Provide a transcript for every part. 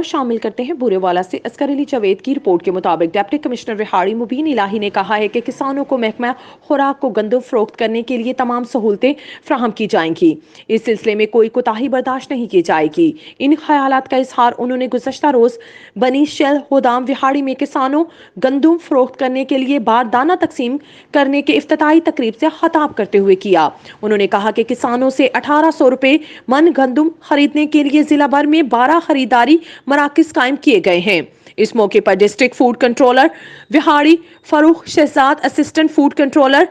خبر شامل کرتے ہیں بورےوالا سے۔ عسکر علی جاوید کی رپورٹ کے مطابق ڈپٹی کمشنر وہاڑی مبین الہی نے کہا ہے کہ کسانوں کو محکمہ خوراک کو گندم فروخت کرنے کے لیے تمام سہولتیں فراہم کی جائیں گی۔ اس سلسلے میں کوئی کوتاہی برداشت نہیں کی جائے گی۔ ان خیالات کا اظہار انہوں نے گزشتہ روز بنی شیل گودام وہاڑی میں کسانوں گندم فروخت کرنے کے لیے باردانہ تقسیم کرنے کے افتتاحی تقریب سے خطاب کرتے ہوئے کیا۔ انہوں نے کہا کہ کسانوں سے 1800 روپے من گندم خریدنے کے لیے ضلع بھر میں 12 خریداری مراکز قائم کیے گئے ہیں۔ اس موقع پر ڈسٹرکٹ فوڈ کنٹرولر وہاڑی فروخت Shahzad, assistant food controller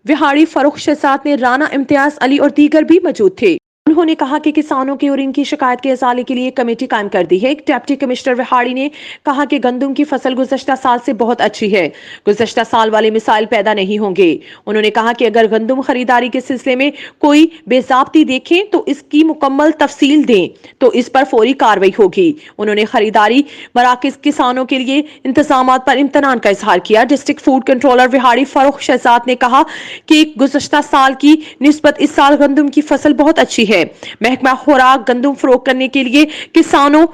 Vehari فروخت شہزاد نے رانا امتیاز علی اور دیگر بھی موجود تھے۔ انہوں نے کہا کہ کسانوں کی اور ان کی شکایت کے ازالے کے لیے کمیٹی قائم کر دی ہے۔ ڈپٹی کمشنر وہاڑی نے کہا کہ گندم کی فصل گزشتہ سال سے بہت اچھی ہے، گزشتہ سال والے مسائل پیدا نہیں ہوں گے۔ انہوں نے کہا کہ اگر گندم خریداری کے سلسلے میں کوئی بے ضابطگی دیکھیں تو اس کی مکمل تفصیل دیں تو اس پر فوری کارروائی ہوگی۔ انہوں نے خریداری مراکز کسانوں کے لیے انتظامات پر اطمینان کا اظہار کیا۔ ڈسٹرکٹ فوڈ کنٹرولر وہاڑی فروخت شہزاد نے کہا کہ گزشتہ سال کی نسبت اس سال گندم کی فصل بہت اچھی ہے۔ محکمہ خوراک گندم فروخت کرنے کے لیے کسانوں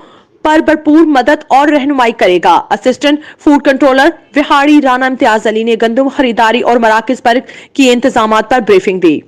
پر بھرپور مدد اور رہنمائی کرے گا۔ Assistant food controller Vehari Rana Imtiaz Ali نے گندم خریداری اور مراکز پر کیے انتظامات پر بریفنگ دی۔